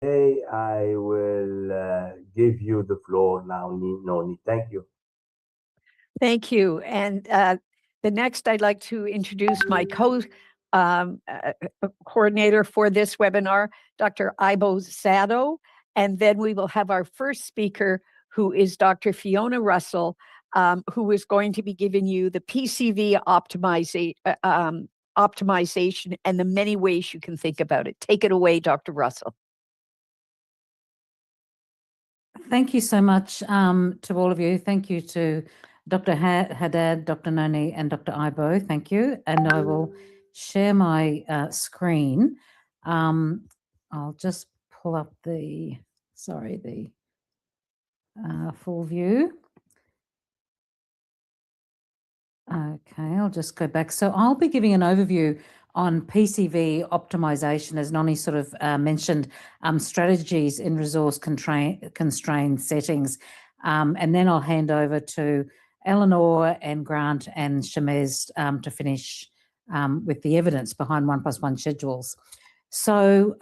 Okay, I will give you the floor now, Noni. Thank you. Thank you. And the next, I'd like to introduce my coordinator for this webinar, Dr. Ibo Sado. And then we will have our first speaker, who is Dr. Fiona Russell, who is going to be giving you the PCV optimization and the many ways you can think about it. Take it away, Dr. Russell. Thank you so much to all of you. Thank you to Dr. Haddad, Dr. Noni, and Dr. Ibo. Thank you. And I will share my screen. I'll just pull up the full view. Okay, I'll just go back. So I'll be giving an overview on PCV optimization, as Noni sort of mentioned, strategies in resource-constrained settings. And then I'll hand over to Eleanor and Grant and Shamez to finish with the evidence behind 1+1 schedules. So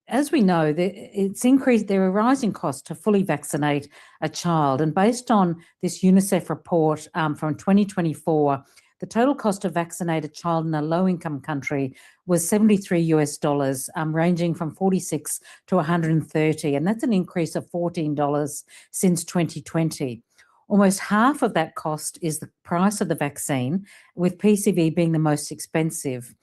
as we know, there are rising costs to fully vaccinate a child. And based on this UNICEF report from 2024, the total cost to vaccinate a child in a low-income country was $73, ranging from $46 to $130, and that's an increase of $14 since 2020. Almost half of that cost is the price of the vaccine, with PCV being the most expensive.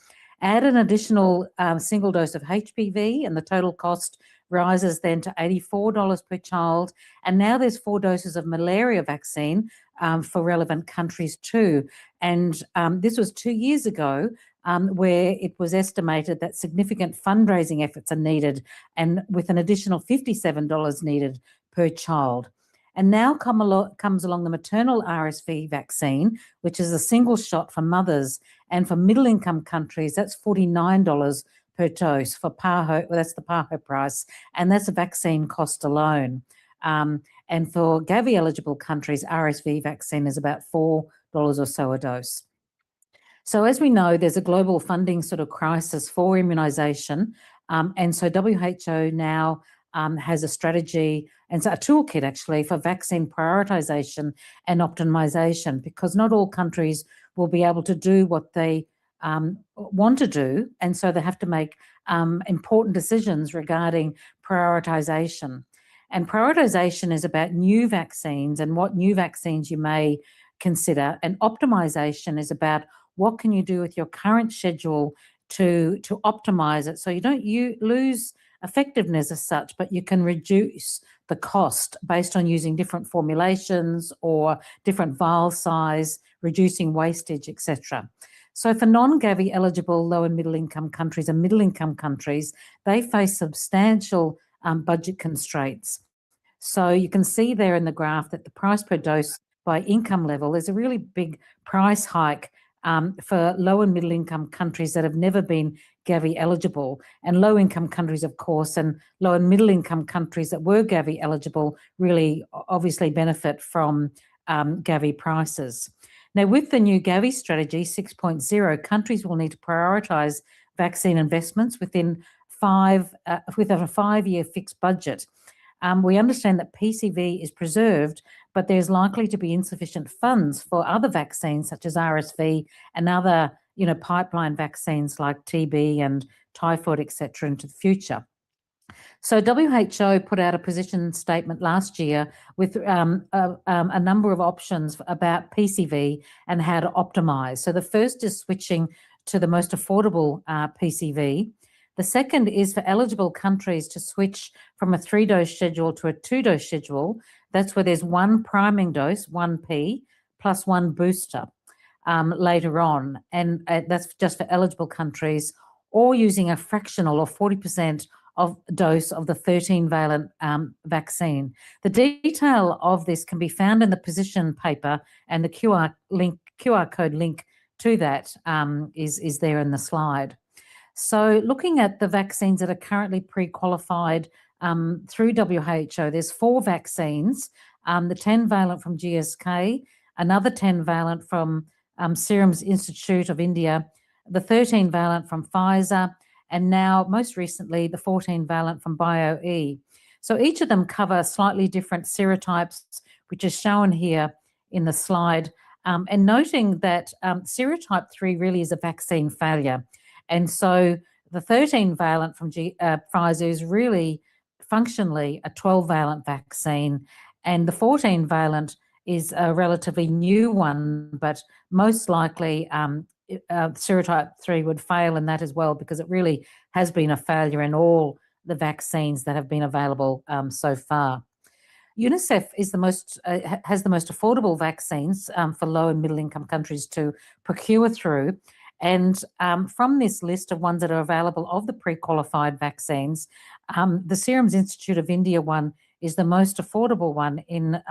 Add an additional single dose of HPV, and the total cost rises then to $84 per child. And now there's 4 doses of malaria vaccine for relevant countries too. And this was 2 years ago, where it was estimated that significant fundraising efforts are needed, and with an additional $57 needed per child. And now comes along the maternal RSV vaccine, which is a single shot for mothers. And for middle-income countries, that's $49 per dose for PAHO. Well, that's the PAHO price, and that's a vaccine cost alone. And for Gavi-eligible countries, RSV vaccine is about $4 or so a dose. So as we know, there's a global funding sort of crisis for immunisation, and so WHO now has a strategy and so a toolkit actually for vaccine prioritisation and optimisation, because not all countries will be able to do what they want to do, and so they have to make important decisions regarding prioritisation. And prioritisation is about new vaccines and what new vaccines you may consider, and optimisation is about what can you do with your current schedule to optimise it so you don't lose effectiveness as such, but you can reduce the cost based on using different formulations or different vial size, reducing wastage, etc. So for non-Gavi eligible low and middle income countries and middle income countries, they face substantial budget constraints. So you can see there in the graph that the price per dose by income level is a really big price hike for low and middle income countries that have never been Gavi eligible, and low income countries, of course, and low and middle income countries that were Gavi eligible really obviously benefit from Gavi prices. Now, with the new Gavi strategy 6.0, countries will need to prioritise vaccine investments within a 5-year fixed budget. We understand that PCV is preserved, but there's likely to be insufficient funds for other vaccines such as RSV and other, pipeline vaccines like TB and typhoid, etc., into the future. So WHO put out a position statement last year with a number of options about PCV and how to optimise. So the first is switching to the most affordable PCV. The second is for eligible countries to switch from a 3-dose schedule to a 2-dose schedule. That's where there's 1 priming dose, 1P, plus 1 booster later on. And that's just for eligible countries, or using a fractional or 40% of dose of the 13-valent vaccine. The detail of this can be found in the position paper, and the QR code link to that is there in the slide. So looking at the vaccines that are currently pre-qualified through WHO, there's 4 vaccines, the 10-valent from GSK, another 10-valent from Serum Institute of India, the 13-valent from Pfizer, and now most recently the 14-valent from BioE. So each of them cover slightly different serotypes, which is shown here in the slide, and noting that serotype 3 really is a vaccine failure. And so the 13-valent from Pfizer is really functionally a 12-valent vaccine, and the 14-valent is a relatively new one, but most likely serotype 3 would fail in that as well, because it really has been a failure in all the vaccines that have been available so far. UNICEF is has the most affordable vaccines for low and middle income countries to procure through. And from this list of ones that are available of the pre-qualified vaccines, the Serum Institute of India one is the most affordable one, in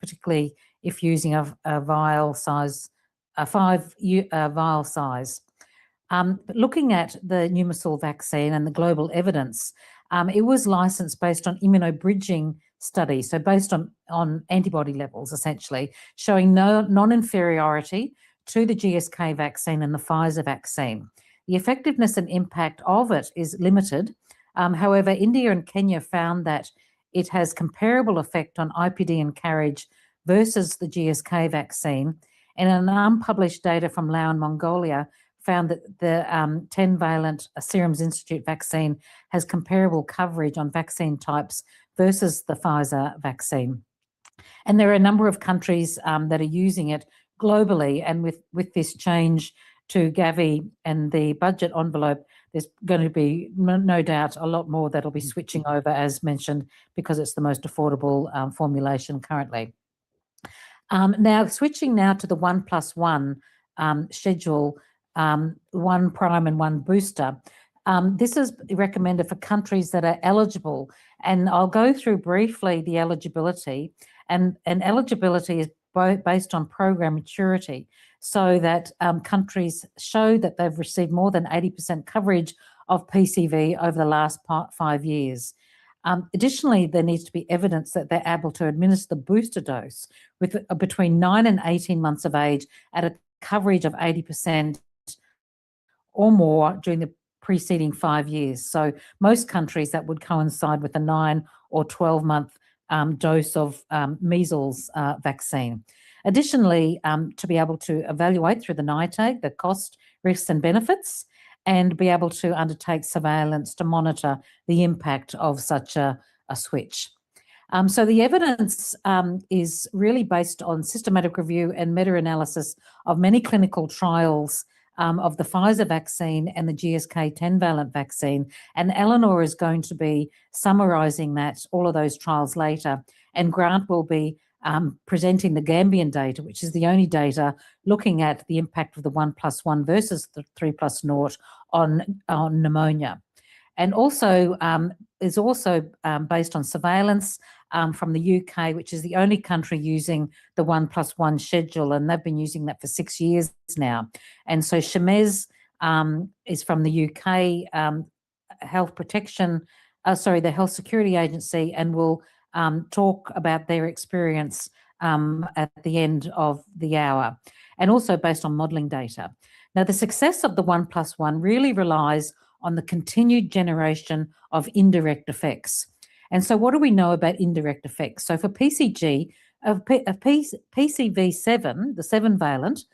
particularly if using a vial size, a 5 vial size. But looking at the Pneumococcal vaccine and the global evidence, it was licensed based on immunobridging studies, so based on antibody levels, essentially, showing non-inferiority to the GSK vaccine and the Pfizer vaccine. The effectiveness and impact of it is limited. However, India and Kenya found that it has comparable effect on IPD and carriage versus the GSK vaccine. And an unpublished data from Laos and Mongolia found that the 10-valent Serum Institute vaccine has comparable coverage on vaccine types versus the Pfizer vaccine. And there are a number of countries that are using it globally, and with this change to Gavi and the budget envelope, there's going to be no doubt a lot more that'll be switching over, as mentioned, because it's the most affordable formulation currently. Now, switching now to the 1+1 schedule, 1 prime and 1 booster. This is recommended for countries that are eligible, and I'll go through briefly the eligibility. And eligibility is based on program maturity, so that countries show that they've received more than 80% coverage of PCV over the last 5 years. Additionally, there needs to be evidence that they're able to administer the booster dose with between 9 and 18 months of age at a coverage of 80% or more during the preceding 5 years. So most countries that would coincide with a 9 or 12-month dose of measles vaccine. Additionally, to be able to evaluate through the NITAG the cost, risks and benefits, and be able to undertake surveillance to monitor the impact of such a switch. So the evidence is really based on systematic review and meta-analysis of many clinical trials of the Pfizer vaccine and the GSK 10-valent vaccine. And Eleanor is going to be summarising all of those trials later. And Grant will be presenting the Gambian data, which is the only data looking at the impact of the 1+1 versus the 3+0 on pneumonia. And also is also based on surveillance from the UK, which is the only country using the 1+1 schedule, and they've been using that for 6 years now. And so Shamez is from the UK Health Protection, the Health Security Agency, and will talk about their experience at the end of the hour, and also based on modelling data. Now, the success of the 1+1 really relies on the continued generation of indirect effects. And so what do we know about indirect effects? So for PCV7, the 7-valent,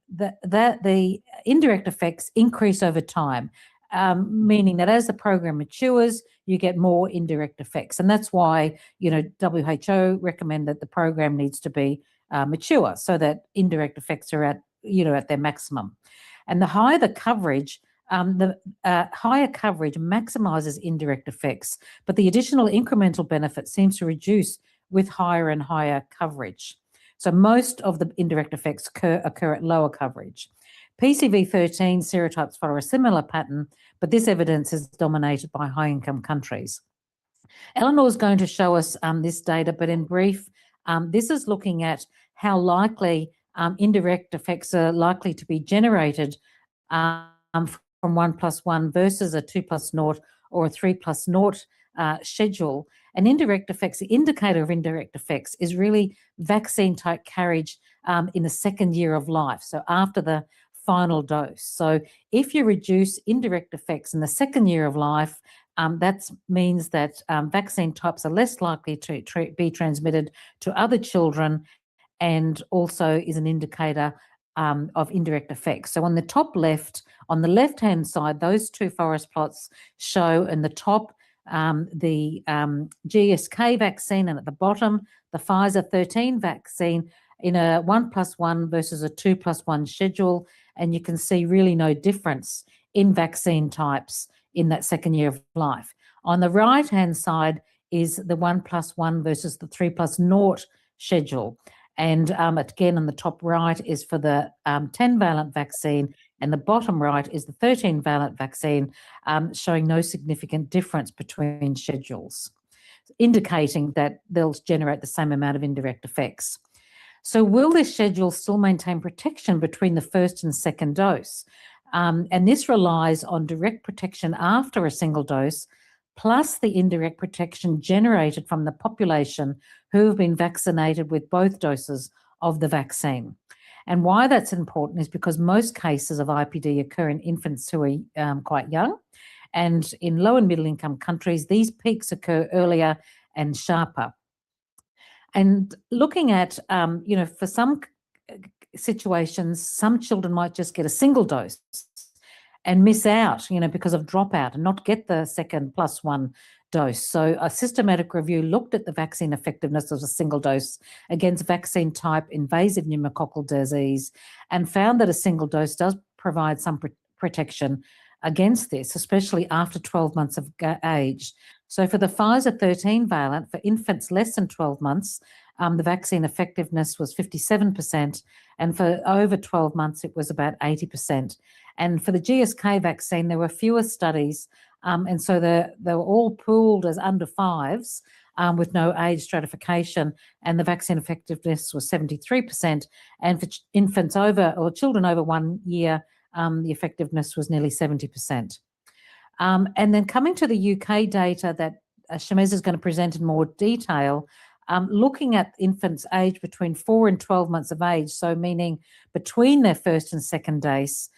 the indirect effects increase over time, meaning that as the program matures, you get more indirect effects. And that's why, WHO recommend that the program needs to be mature, so that indirect effects are at their maximum. And the higher the coverage, higher coverage maximises indirect effects, but the additional incremental benefit seems to reduce with higher and higher coverage. So most of the indirect effects occur at lower coverage. PCV13 serotypes follow a similar pattern, but this evidence is dominated by high-income countries. Eleanor is going to show us this data, but in brief, this is looking at how likely indirect effects are likely to be generated from 1+1 versus a 2+0 or a 3+0 schedule. And indirect effects, the indicator of indirect effects is really vaccine type carriage in the second year of life. So after the final dose. So if you reduce indirect effects in the second year of life, that means that vaccine types are less likely to be transmitted to other children, and also is an indicator of indirect effects. So on the top left, on the left-hand side, those two forest plots show in the top the GSK vaccine, and at the bottom, the Pfizer 13 vaccine in a 1+1 versus a 2+1 schedule. And you can see really no difference in vaccine types in that second year of life. On the right-hand side is the 1+1 versus the 3+0 schedule. And again, on the top right is for the 10-valent vaccine, and the bottom right is the 13-valent vaccine, showing no significant difference between schedules, indicating that they'll generate the same amount of indirect effects. So will this schedule still maintain protection between the first and second dose? And this relies on direct protection after a single dose, plus the indirect protection generated from the population who have been vaccinated with both doses of the vaccine. And why that's important is because most cases of IPD occur in infants who are quite young. And in low and middle income countries, these peaks occur earlier and sharper. And looking at, for some situations, some children might just get a single dose and miss out, because of dropout, and not get the second +1 dose. So a systematic review looked at the vaccine effectiveness of a single dose against vaccine type invasive pneumococcal disease, and found that a single dose does provide some protection against this, especially after 12 months of age. So for the Pfizer 13-valent, for infants less than 12 months, the vaccine effectiveness was 57%, and for over 12 months, it was about 80%. And for the GSK vaccine, there were fewer studies, and so they were all pooled as under 5s with no age stratification, and the vaccine effectiveness was 73%. And for infants over, or children over 1 year, the effectiveness was nearly 70%. And then coming to the UK data that Shamez is going to present in more detail, looking at infants aged between 4 and 12 months of age, so meaning between their first and second dose,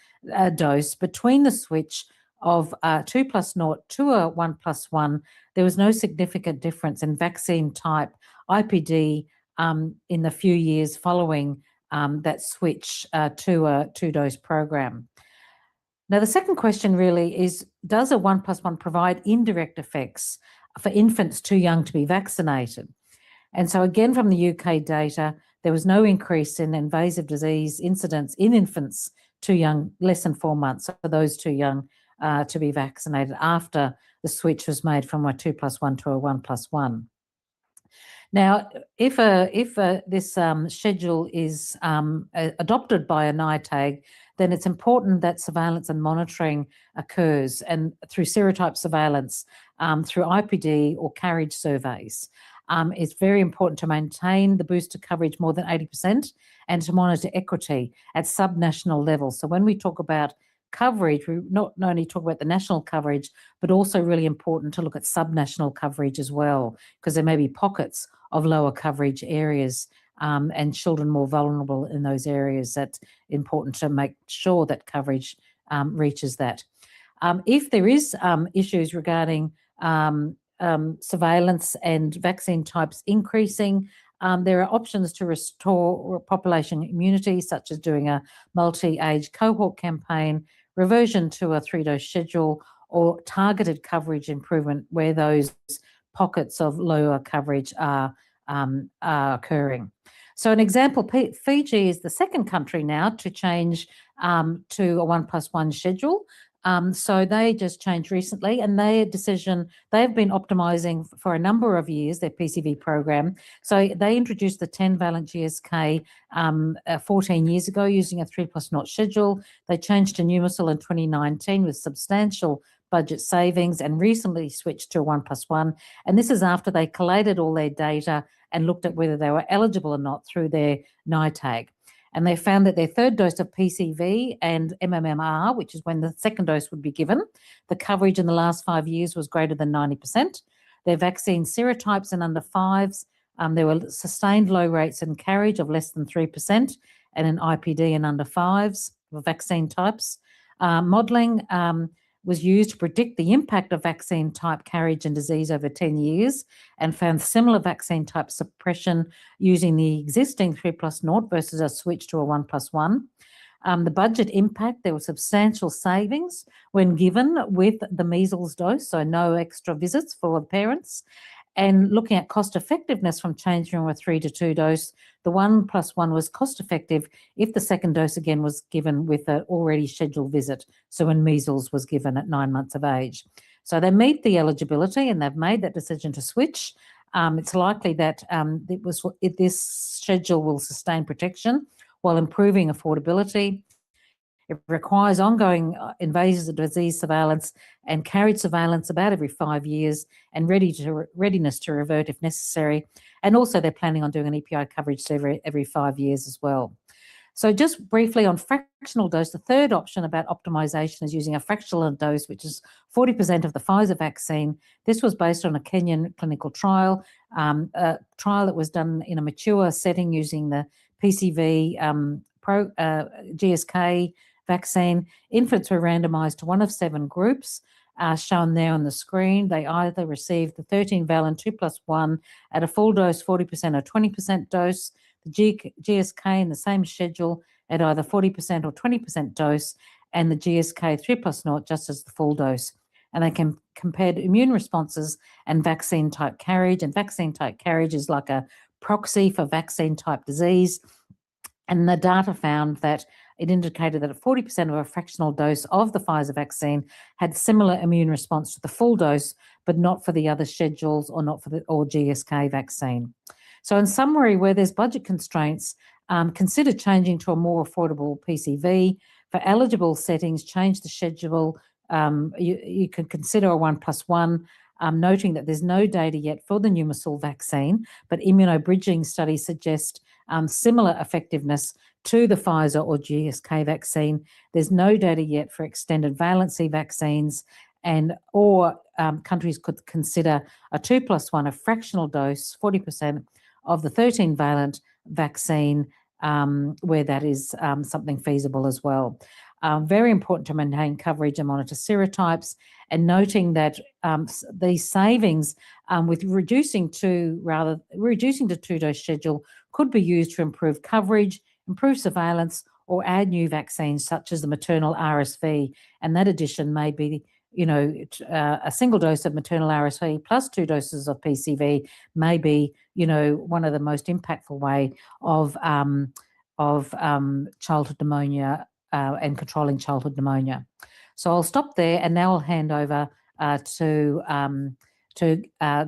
between the switch of 2+0 to a 1+1, there was no significant difference in vaccine type IPD in the few years following that switch to a 2-dose program. Now, the second question really is, does a 1+1 provide indirect effects for infants too young to be vaccinated? And so again, from the UK data, there was no increase in invasive disease incidence in infants too young, less than 4 months, so those too young to be vaccinated after the switch was made from a 2+1 to a 1+1. Now, if this schedule is adopted by a NITAG, then it's important that surveillance and monitoring occurs, and through serotype surveillance, through IPD or carriage surveys. It's very important to maintain the booster coverage more than 80% and to monitor equity at subnational level. So when we talk about coverage, we not only talk about the national coverage, but also really important to look at subnational coverage as well, because there may be pockets of lower coverage areas and children more vulnerable in those areas. That's important to make sure that coverage reaches that. If there is issues regarding surveillance and vaccine types increasing, there are options to restore population immunity, such as doing a multi-age cohort campaign, reversion to a 3-dose schedule, or targeted coverage improvement where those pockets of lower coverage are occurring. So an example, Fiji is the second country now to change to a 1+1 schedule. So they just changed recently, and they've been optimizing for a number of years, their PCV program. So they introduced the 10-valent GSK 14 years ago using a 3+0 schedule. They changed to Pneumococcal in 2019 with substantial budget savings, and recently switched to a 1+1. And this is after they collated all their data and looked at whether they were eligible or not through their NITAG. And they found that their third dose of PCV and MMR, which is when the second dose would be given, the coverage in the last 5 years was greater than 90%. Their vaccine serotypes in under 5s, there were sustained low rates in carriage of less than 3%, and in IPD in under 5s. vaccine types. Modelling was used to predict the impact of vaccine type carriage and disease over 10 years and found similar vaccine type suppression using the existing 3+0 versus a switch to a 1+1. The budget impact, there were substantial savings when given with the measles dose, so no extra visits for the parents. And looking at cost effectiveness from changing from a 3 to 2 dose, the 1+1 was cost effective if the second dose again was given with an already scheduled visit. So when measles was given at 9 months of age. So they meet the eligibility and they've made that decision to switch. It's likely that this schedule will sustain protection while improving affordability. It requires ongoing invasive disease surveillance and carriage surveillance about every 5 years and readiness to revert if necessary. And also they're planning on doing an EPI coverage every 5 years as well. So just briefly on fractional dose, the third option about optimisation is using a fractional dose, which is 40% of the Pfizer vaccine. This was based on a Kenyan clinical trial, a trial that was done in a mature setting using the PCV GSK vaccine. Infants were randomised to one of 7 groups, shown there on the screen. They either received the 13-valent 2+1 at a full dose, 40% or 20% dose, the GSK in the same schedule at either 40% or 20% dose, and the GSK 3+0 just as the full dose. And they compared immune responses and vaccine type carriage. And vaccine type carriage is like a proxy for vaccine type disease. And the data found that it indicated that 40% of a fractional dose of the Pfizer vaccine had similar immune response to the full dose, but not for the other schedules or not for the GSK vaccine. So in summary, where there's budget constraints, consider changing to a more affordable PCV. For eligible settings, change the schedule. You could consider a 1+1, noting that there's no data yet for the Pneumococcal vaccine, but immunobridging studies suggest similar effectiveness to the Pfizer or GSK vaccine. There's no data yet for extended valency vaccines, or countries could consider a 2+1, a fractional dose, 40% of the 13-valent vaccine, where that is something feasible as well. Very important to maintain coverage and monitor serotypes, and noting that these savings with reducing to 2-dose schedule could be used to improve coverage, improve surveillance, or add new vaccines such as the maternal RSV. And that addition may be, a single dose of maternal RSV plus 2 doses of PCV may be, one of the most impactful way of childhood pneumonia and controlling childhood pneumonia. So I'll stop there, and now I'll hand over to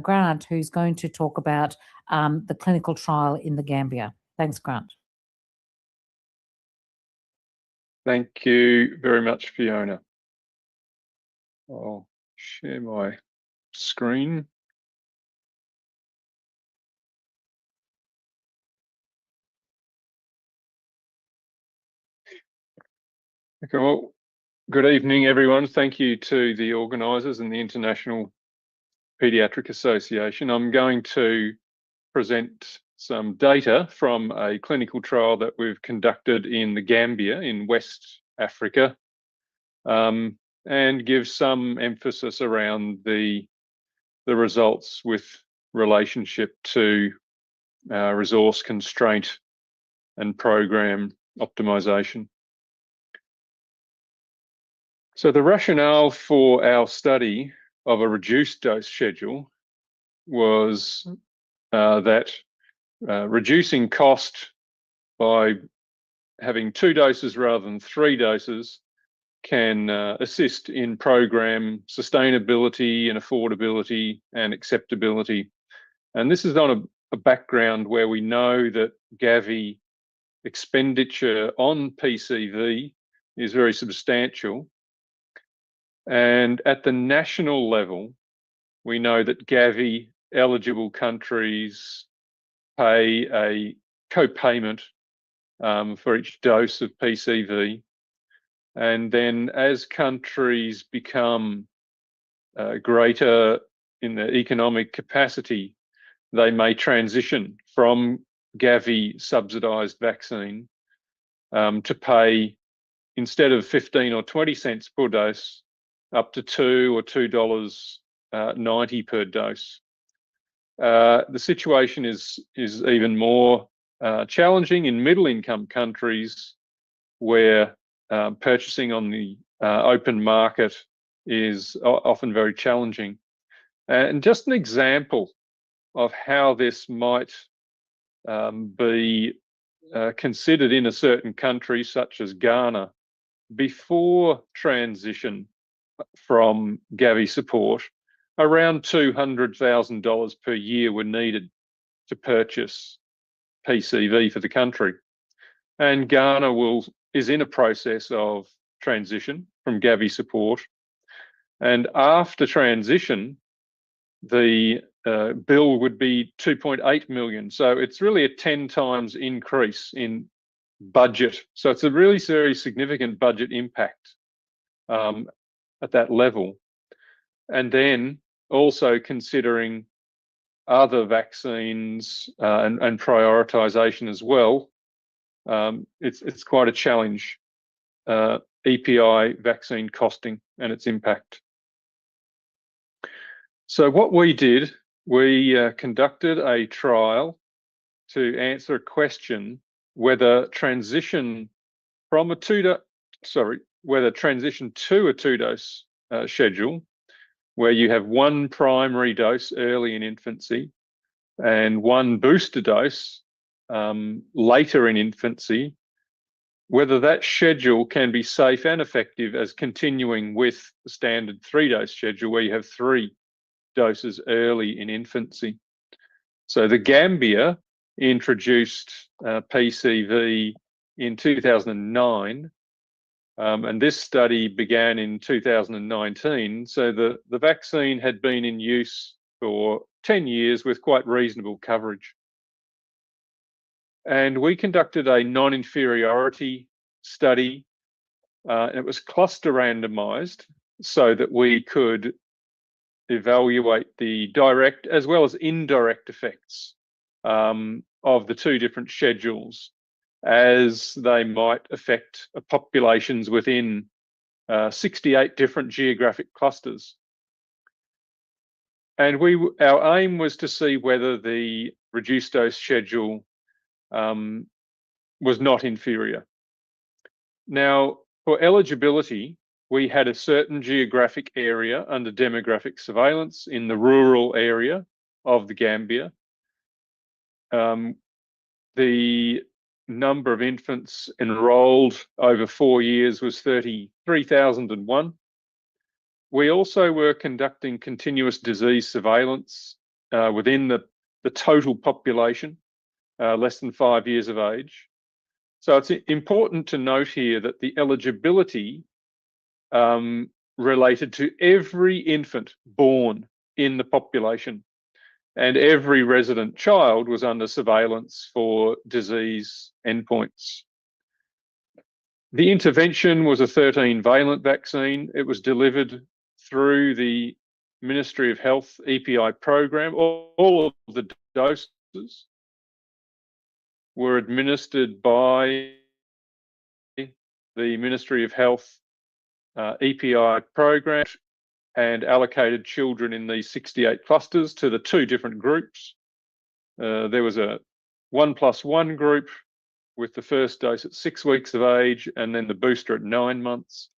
Grant, who's going to talk about the clinical trial in the Gambia. Thanks, Grant. Thank you very much, Fiona. I'll share my screen. Okay, well, good evening, everyone. Thank you to the organisers and the International Paediatric Association. I'm going to present some data from a clinical trial that we've conducted in the Gambia in West Africa, and give some emphasis around the results with relationship to resource constraint and program optimisation. So the rationale for our study of a reduced dose schedule was that reducing cost by having 2 doses rather than 3 doses can assist in program sustainability and affordability and acceptability. And this is on a background where we know that Gavi expenditure on PCV is very substantial. And at the national level, we know that Gavi eligible countries pay a co-payment for each dose of PCV. And then as countries become greater in their economic capacity, they may transition from Gavi subsidised vaccine to pay instead of 15 or 20 cents per dose, up to $2 or $2.90 per dose. The situation is even more challenging in middle-income countries where purchasing on the open market is often very challenging. And just an example of how this might be considered in a certain country, such as Ghana, before transition from Gavi support, around $200,000 per year were needed to purchase PCV for the country. And Ghana is in a process of transition from Gavi support. And after transition, the bill would be 2.8 million. So it's really a 10 times increase in budget. So it's a really very significant budget impact at that level. And then also considering other vaccines and prioritization as well, it's quite a challenge, EPI vaccine costing and its impact. So what we did, we conducted a trial to answer a question whether transition from a whether transition to a 2-dose schedule, where you have one primary dose early in infancy and one booster dose later in infancy, whether that schedule can be safe and effective as continuing with the standard 3-dose schedule where you have 3 doses early in infancy. So the Gambia introduced PCV in 2009, and this study began in 2019. So the vaccine had been in use for 10 years with quite reasonable coverage. And we conducted a non-inferiority study. It was cluster randomized so that we could evaluate the direct as well as indirect effects of the 2 different schedules as they might affect populations within 68 different geographic clusters. And our aim was to see whether the reduced dose schedule was not inferior. Now, for eligibility, we had a certain geographic area under demographic surveillance in the rural area of the Gambia. The number of infants enrolled over 4 years was 33,001. We also were conducting continuous disease surveillance within the total population, less than 5 years of age. So it's important to note here that the eligibility related to every infant born in the population, and every resident child was under surveillance for disease endpoints. The intervention was a 13-valent vaccine. It was delivered through the Ministry of Health EPI program. All of the doses were administered by the Ministry of Health EPI program and allocated children in these 68 clusters to the 2 different groups. There was a 1+1 group with the first dose at 6 weeks of age, and then the booster at 9 months,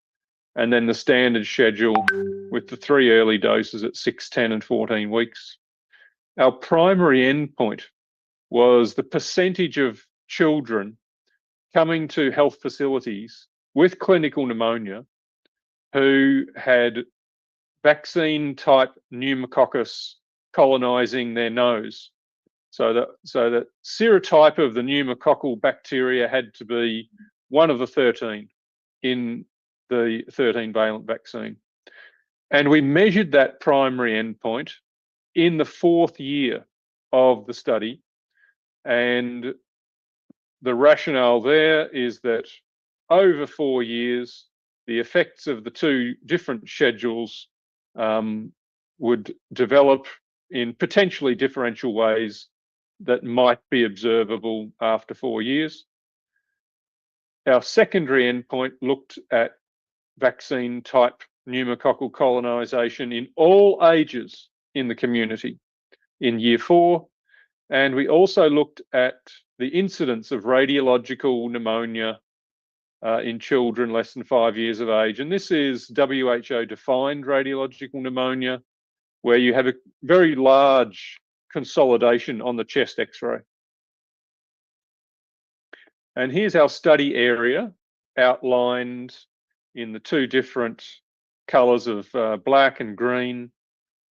and then the standard schedule with the 3 early doses at 6, 10, and 14 weeks. Our primary endpoint was the percentage of children coming to health facilities with clinical pneumonia who had vaccine-type pneumococcus colonizing their nose. So that serotype of the pneumococcal bacteria had to be one of the 13 in the 13-valent vaccine. And we measured that primary endpoint in the 4th year of the study. And the rationale there is that over 4 years, the effects of the 2 different schedules would develop in potentially differential ways that might be observable after 4 years. our secondary endpoint looked at vaccine type pneumococcal colonisation in all ages in the community in year 4. And we also looked at the incidence of radiological pneumonia in children less than 5 years of age. And this is WHO defined radiological pneumonia, where you have a very large consolidation on the chest X-ray. And here's our study area outlined in the 2 different colours of black and green.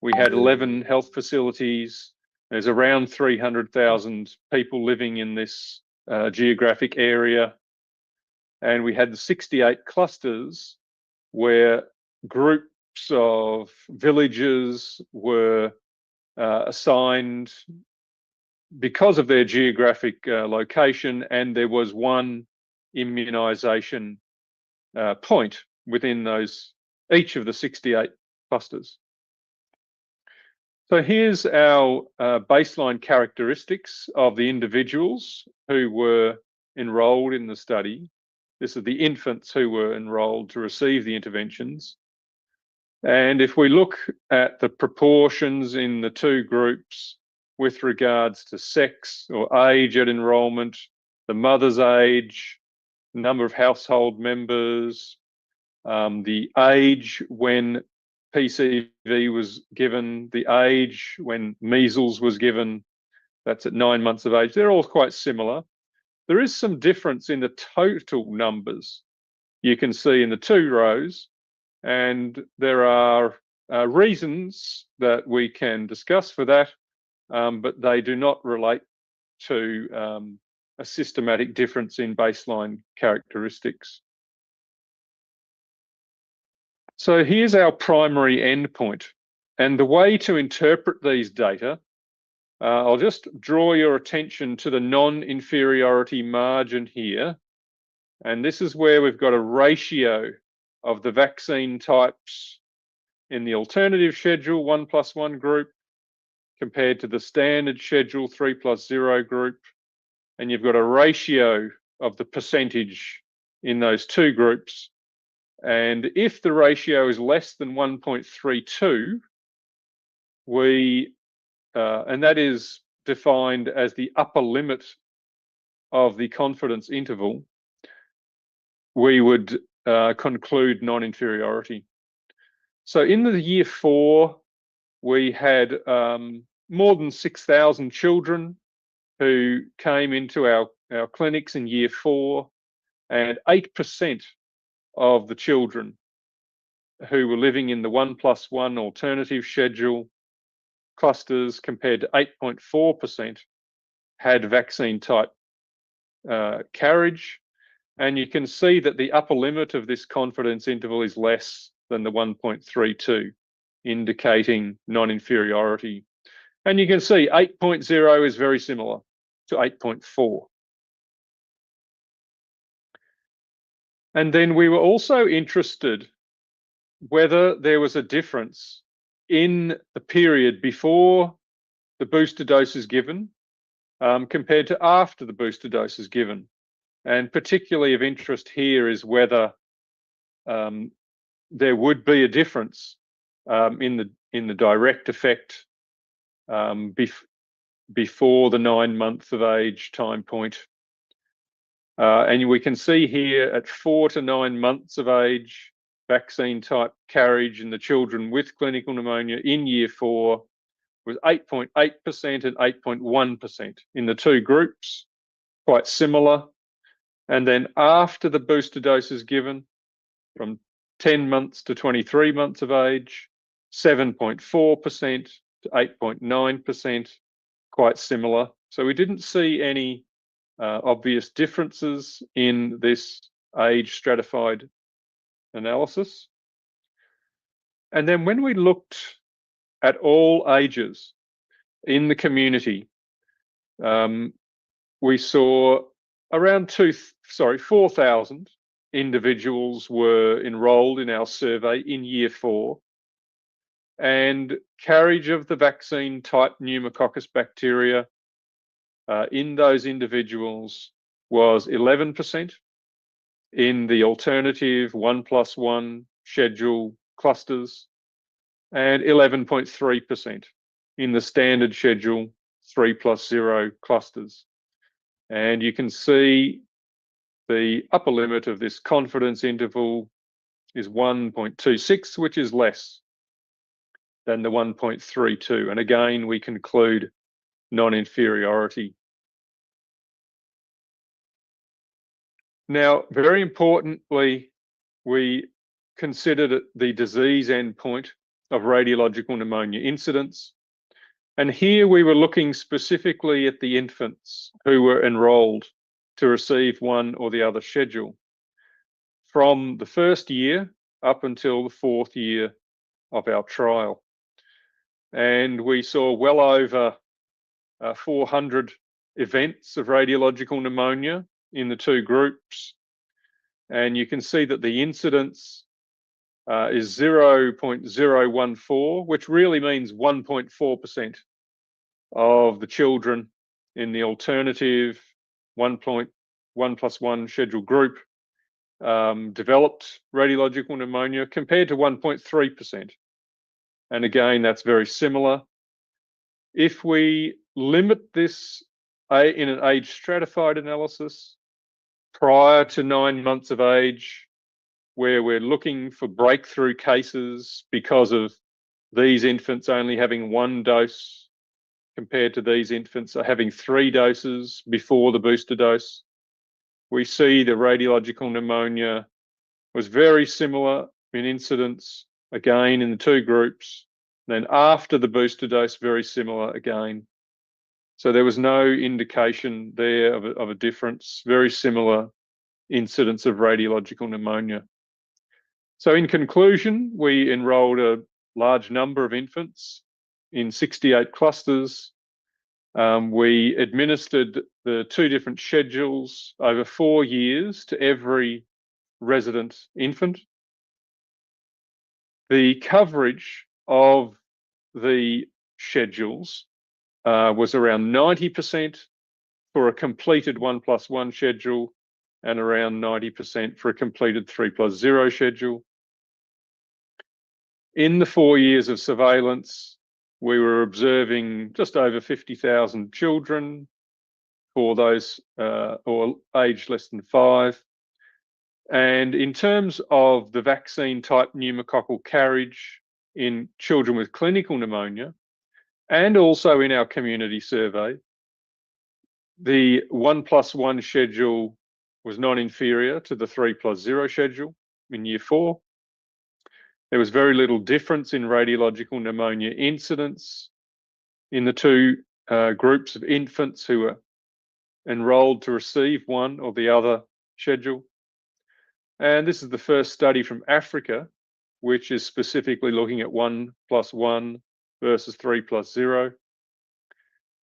We had 11 health facilities. There's around 300,000 people living in this geographic area. And we had the 68 clusters where groups of villages were assigned because of their geographic location, and there was one immunisation point within each of the 68 clusters. So here's our baseline characteristics of the individuals who were enrolled in the study. This is the infants who were enrolled to receive the interventions. And if we look at the proportions in the 2 groups with regards to sex or age at enrolment, the mother's age, number of household members, the age when PCV was given, the age when measles was given, that's at 9 months of age, they're all quite similar. There is some difference in the total numbers you can see in the 2 rows, and there are reasons that we can discuss for that, but they do not relate to a systematic difference in baseline characteristics. So here's our primary endpoint, and the way to interpret these data, I'll just draw your attention to the non-inferiority margin here, and this is where we've got a ratio of the vaccine types in the alternative schedule 1+1 group compared to the standard schedule 3+0 group, and you've got a ratio of the percentage in those 2 groups. And if the ratio is less than 1.32, and that is defined as the upper limit of the confidence interval, we would conclude non-inferiority. So in the year 4, we had more than 6,000 children who came into our clinics in year 4, and 8% of the children who were living in the 1+1 alternative schedule clusters, compared to 8.4% had vaccine type carriage. And you can see that the upper limit of this confidence interval is less than the 1.32, indicating non-inferiority. And you can see 8.0 is very similar to 8.4. And then we were also interested whether there was a difference in the period before the booster dose is given compared to after the booster dose is given. And particularly of interest here is whether there would be a difference in the direct effect before the 9 months of age time point. And we can see here at 4 to 9 months of age, vaccine type carriage in the children with clinical pneumonia in year 4 was 8.8% and 8.1% in the 2 groups, quite similar. And then after the booster dose is given, from 10 months to 23 months of age, 7.4% to 8.9%, quite similar. So we didn't see any obvious differences in this age stratified analysis. And then when we looked at all ages in the community, we saw around 4,000 individuals were enrolled in our survey in year 4, and carriage of the vaccine type Pneumococcus bacteria in those individuals was 11%, in the alternative 1+1 schedule clusters, and 11.3% in the standard schedule 3+0 clusters. And you can see the upper limit of this confidence interval is 1.26, which is less than the 1.32. And again, we conclude non-inferiority. Now, very importantly, we considered the disease endpoint of radiological pneumonia incidence. And here we were looking specifically at the infants who were enrolled to receive one or the other schedule from the first year up until the 4th year of our trial. And we saw well over 400 events of radiological pneumonia in the two groups. And you can see that the incidence is 0.014, which really means 1.4% of the children in the alternative 1.1+1 schedule group developed radiological pneumonia compared to 1.3%. And again, that's very similar. If we limit this in an age stratified analysis prior to 9 months of age, where we're looking for breakthrough cases because of these infants only having 1 dose compared to these infants having 3 doses before the booster dose, we see the radiological pneumonia was very similar in incidence, again in the two groups. Then after the booster dose, very similar again. So there was no indication there of a difference, very similar incidence of radiological pneumonia. So in conclusion, we enrolled a large number of infants in 68 clusters. We administered the 2 different schedules over 4 years to every resident infant. The coverage of the schedules was around 90% for a completed 1+1 schedule and around 90% for a completed 3+0 schedule. In the 4 years of surveillance, we were observing just over 50,000 children for those or aged less than 5. And in terms of the vaccine type pneumococcal carriage in children with clinical pneumonia, and also in our community survey, the 1+1 schedule was non-inferior to the 3+0 schedule in year 4. There was very little difference in radiological pneumonia incidence in the 2 groups of infants who were enrolled to receive one or the other schedule. And this is the first study from Africa, which is specifically looking at 1+1 versus 3+0.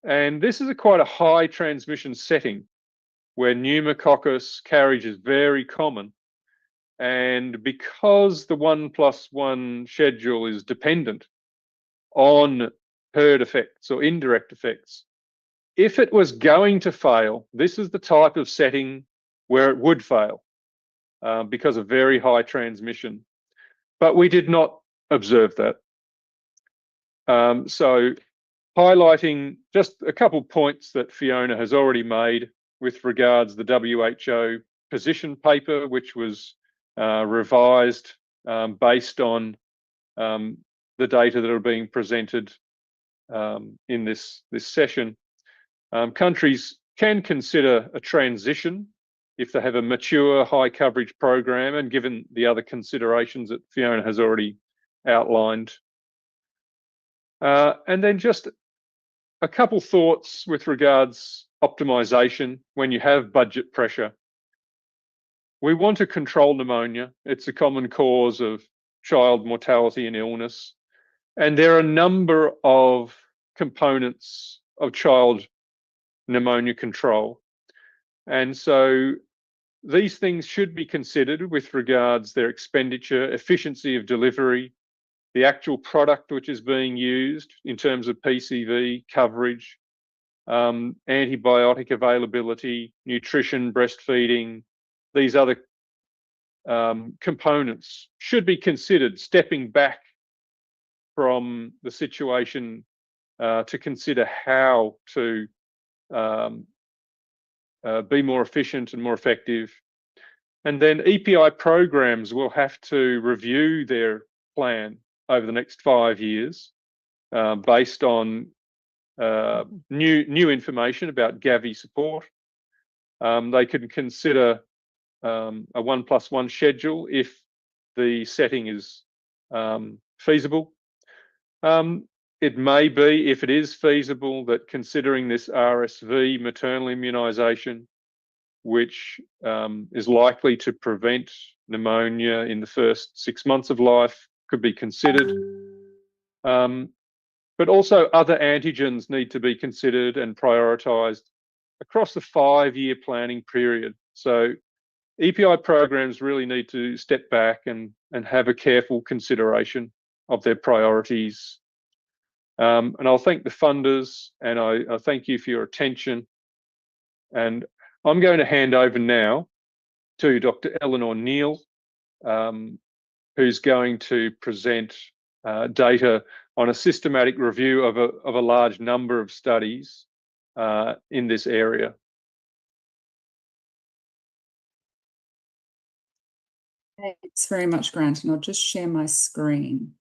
And this is quite a high transmission setting where pneumococcus carriage is very common. And because the 1+1 schedule is dependent on herd effects or indirect effects, if it was going to fail, this is the type of setting where it would fail because of very high transmission. But we did not observe that. So highlighting just a couple points that Fiona has already made with regards to the WHO position paper, which was revised based on the data that are being presented in this session. Countries can consider a transition if they have a mature high coverage program, and given the other considerations that Fiona has already outlined. And then just a couple thoughts with regards optimization when you have budget pressure. We want to control pneumonia. It's a common cause of child mortality and illness. And there are a number of components of child pneumonia control. And so these things should be considered with regards their expenditure, efficiency of delivery, the actual product which is being used in terms of PCV coverage, antibiotic availability, nutrition, breastfeeding, these other components should be considered, stepping back from the situation to consider how to be more efficient and more effective. And then EPI programs will have to review their plan over the next 5 years based on new information about Gavi support. They can consider a 1+1 schedule if the setting is feasible. It may be, if it is feasible, that considering this RSV maternal immunisation, which is likely to prevent pneumonia in the first 6 months of life, could be considered. But also other antigens need to be considered and prioritised across the 5-year planning period. So EPI programs really need to step back and have a careful consideration of their priorities. And I'll thank the funders, and I thank you for your attention. And I'm going to hand over now to Dr. Eleanor Neal, who's going to present data on a systematic review of a large number of studies in this area. Thanks very much, Grant, and I'll just share my screen.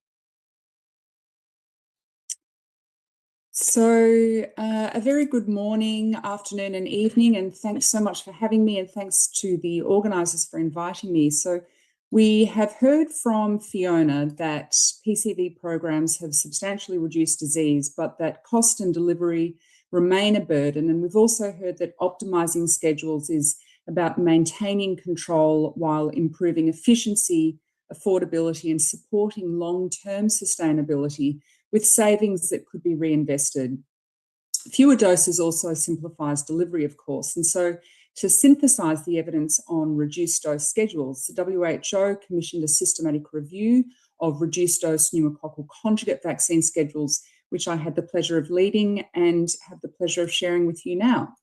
So a very good morning, afternoon and evening, and thanks so much for having me, and thanks to the organisers for inviting me. So we have heard from Fiona that PCV programs have substantially reduced disease, but that cost and delivery remain a burden. And we've also heard that optimising schedules is about maintaining control while improving efficiency, affordability, and supporting long-term sustainability with savings that could be reinvested. Fewer doses also simplifies delivery, of course. And so to synthesise the evidence on reduced dose schedules, the WHO commissioned a systematic review of reduced dose pneumococcal conjugate vaccine schedules, which I had the pleasure of leading and have the pleasure of sharing with you now.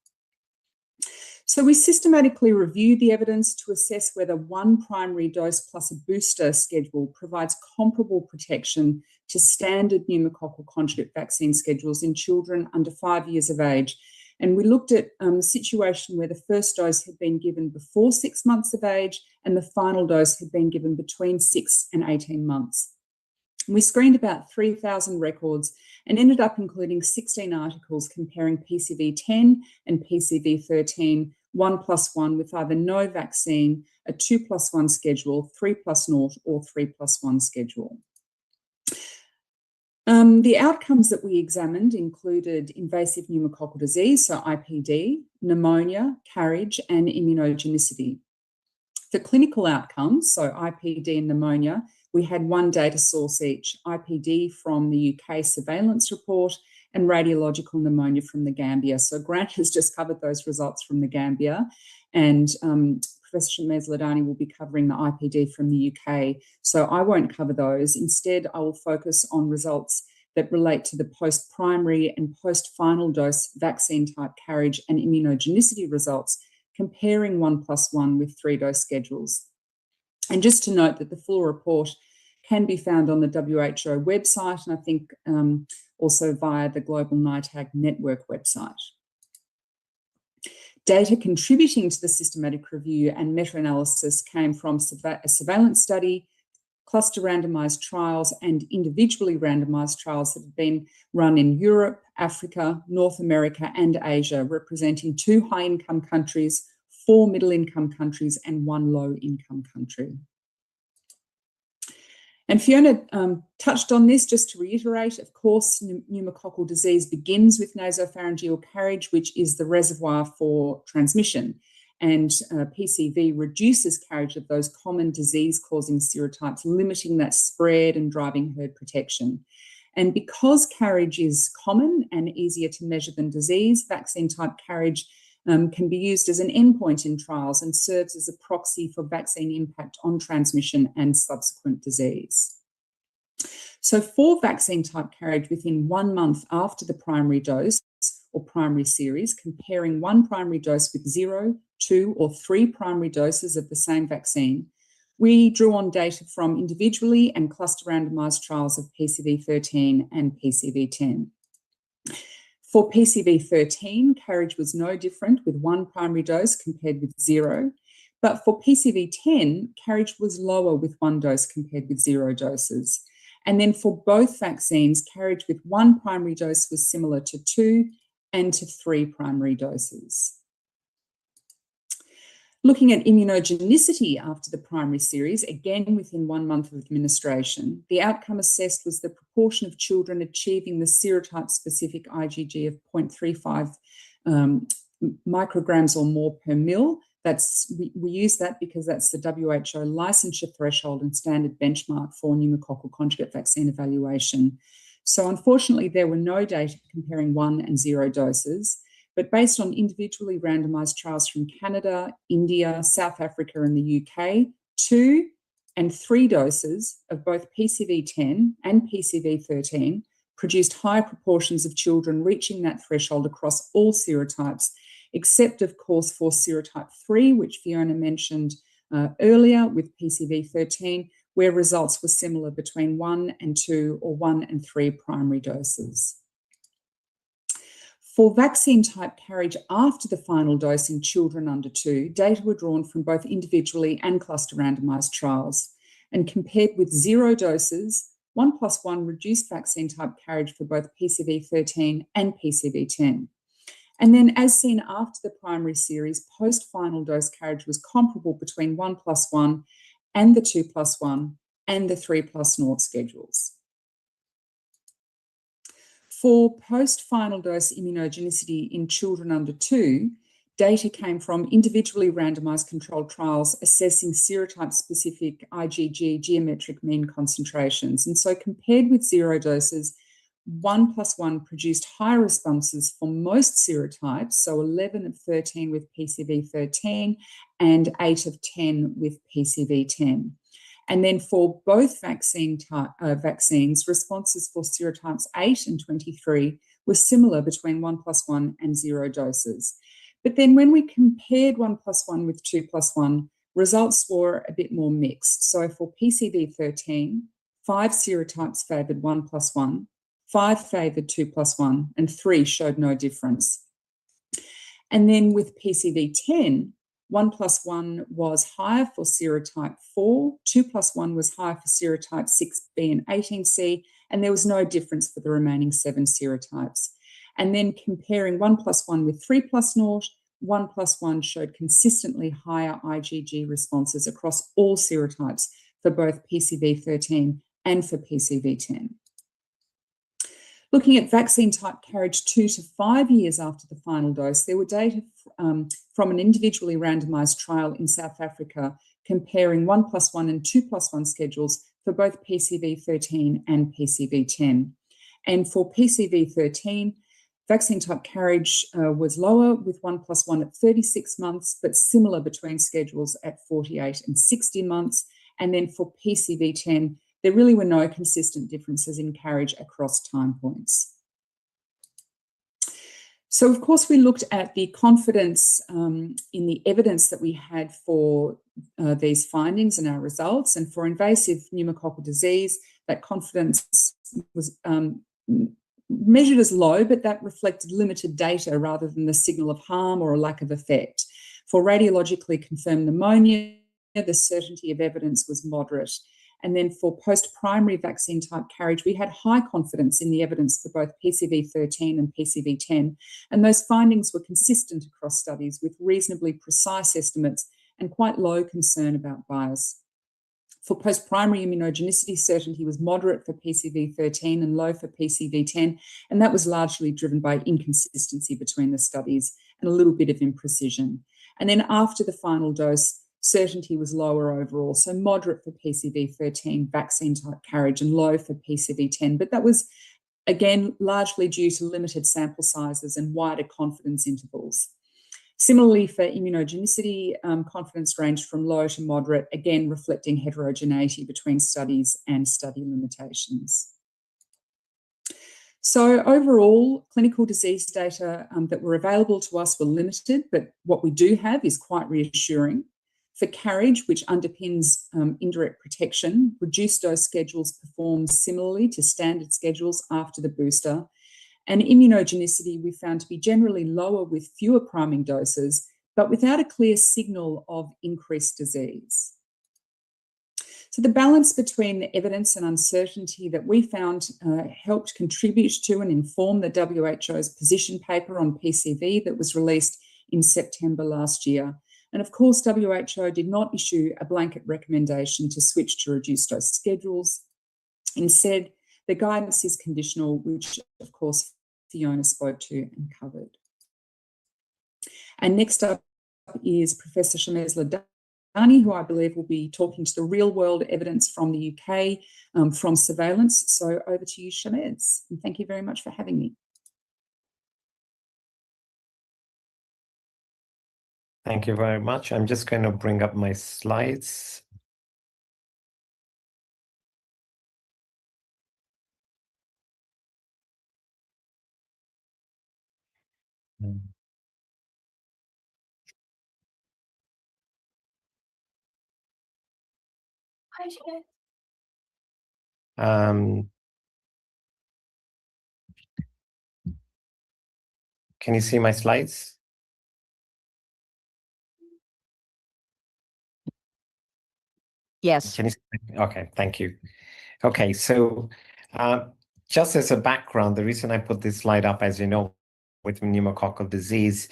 So we systematically reviewed the evidence to assess whether one primary dose plus a booster schedule provides comparable protection to standard pneumococcal conjugate vaccine schedules in children under 5 years of age. And we looked at a situation where the first dose had been given before 6 months of age and the final dose had been given between 6 and 18 months. We screened about 3,000 records and ended up including 16 articles comparing PCV10 and PCV13, 1+1 with either no vaccine, a 2+1 schedule, 3+0 or 3+1 schedule. The outcomes that we examined included invasive pneumococcal disease, so IPD, pneumonia, carriage, and immunogenicity. For clinical outcomes, so IPD and pneumonia, we had one data source each, IPD from the UK surveillance report and radiological pneumonia from the Gambia. So Grant has just covered those results from the Gambia, and Professor Shamez-Ladani will be covering the IPD from the UK. So I won't cover those. Instead, I will focus on results that relate to the post-primary and post-final dose vaccine type carriage and immunogenicity results, comparing 1+1 with 3-dose schedules. And just to note that the full report can be found on the WHO website, and I think also via the Global NITAG Network website. Data contributing to the systematic review and meta-analysis came from a surveillance study, cluster randomised trials, and individually randomised trials that have been run in Europe, Africa, North America, and Asia, representing 2 high-income countries, 4 middle-income countries, and 1 low-income country. And Fiona touched on this. Just to reiterate, of course, pneumococcal disease begins with nasopharyngeal carriage, which is the reservoir for transmission. And PCV reduces carriage of those common disease-causing serotypes, limiting that spread and driving herd protection. And because carriage is common and easier to measure than disease, vaccine-type carriage can be used as an endpoint in trials and serves as a proxy for vaccine impact on transmission and subsequent disease. So for vaccine type carriage within 1 month after the primary dose or primary series, comparing one primary dose with 0, 2 or 3 primary doses of the same vaccine, we drew on data from individually and cluster randomised trials of PCV13 and PCV10. For PCV13, carriage was no different with 1 primary dose compared with 0. But for PCV10, carriage was lower with 1 dose compared with 0 doses. And then for both vaccines, carriage with 1 primary dose was similar to 2 and to 3 primary doses. Looking at immunogenicity after the primary series, again within 1 month of administration, the outcome assessed was the proportion of children achieving the serotype-specific IgG of 0.35 micrograms or more per mil. We use that because that's the WHO licensure threshold and standard benchmark for pneumococcal conjugate vaccine evaluation. So unfortunately, there were no data comparing 1 and 0 doses, but based on individually randomised trials from Canada, India, South Africa and the UK, 2 and 3 doses of both PCV10 and PCV13 produced higher proportions of children reaching that threshold across all serotypes, except, of course, for serotype 3, which Fiona mentioned earlier with PCV13, where results were similar between 1 and 2 or 1 and 3 primary doses. For vaccine type carriage after the final dose in children under 2, data were drawn from both individually and cluster randomised trials. And compared with 0 doses, 1+1 reduced vaccine type carriage for both PCV13 and PCV10. And then, as seen after the primary series, post-final dose carriage was comparable between 1+1 and the 2+1 and the 3+0 schedules. For post-final dose immunogenicity in children under 2, data came from individually randomised controlled trials assessing serotype-specific IgG geometric mean concentrations. And so compared with 0 doses, 1+1 produced higher responses for most serotypes, so 11 of 13 with PCV13 and 8 of 10 with PCV10. And then for both vaccines, responses for serotypes 8 and 23 were similar between 1+1 and 0 doses. But then when we compared 1+1 with 2+1, results were a bit more mixed. So for PCV13, 5 serotypes favoured 1+1, 5 favoured 2+1, and 3 showed no difference. And then with PCV10, 1+1 was higher for serotype 4, 2+1 was higher for serotype 6b and 18c, and there was no difference for the remaining 7 serotypes. And then comparing 1+1 with 3+0, 1+1 showed consistently higher IgG responses across all serotypes for both PCV13 and for PCV10. Looking at vaccine type carriage 2 to 5 years after the final dose, there were data from an individually randomised trial in South Africa comparing 1+1 and 2+1 schedules for both PCV13 and PCV10. And for PCV13, vaccine type carriage was lower with 1+1 at 36 months, but similar between schedules at 48 and 60 months. And then for PCV10, there really were no consistent differences in carriage across time points. So, of course, we looked at the confidence in the evidence that we had for these findings and our results. And for invasive pneumococcal disease, that confidence was measured as low, but that reflected limited data rather than the signal of harm or a lack of effect. For radiologically confirmed pneumonia, the certainty of evidence was moderate. And then for post-primary vaccine type carriage, we had high confidence in the evidence for both PCV13 and PCV10. And those findings were consistent across studies with reasonably precise estimates and quite low concern about bias. For post-primary immunogenicity, certainty was moderate for PCV13 and low for PCV10. And that was largely driven by inconsistency between the studies and a little bit of imprecision. And then after the final dose, certainty was lower overall, so moderate for PCV13 vaccine type carriage and low for PCV10. But that was, again, largely due to limited sample sizes and wider confidence intervals. Similarly, for immunogenicity, confidence ranged from low to moderate, again, reflecting heterogeneity between studies and study limitations. So overall, clinical disease data that were available to us were limited, but what we do have is quite reassuring. For carriage, which underpins indirect protection, reduced dose schedules perform similarly to standard schedules after the booster. And immunogenicity we found to be generally lower with fewer priming doses, but without a clear signal of increased disease. So the balance between the evidence and uncertainty that we found helped contribute to and inform the WHO's position paper on PCV that was released in September last year. And of course, WHO did not issue a blanket recommendation to switch to reduced dose schedules. Instead, the guidance is conditional, which of course Fiona spoke to and covered. And next up is Professor Shamez Ladani, who I believe will be talking to the real world evidence from the UK from surveillance. So over to you, Shamez, and thank you very much for having me. Thank you very much. I'm just going to bring up my slides. Can you see my slides? Yes. Can you see? Okay, thank you. Okay, so just as a background, the reason I put this slide up, as you know, with pneumococcal disease,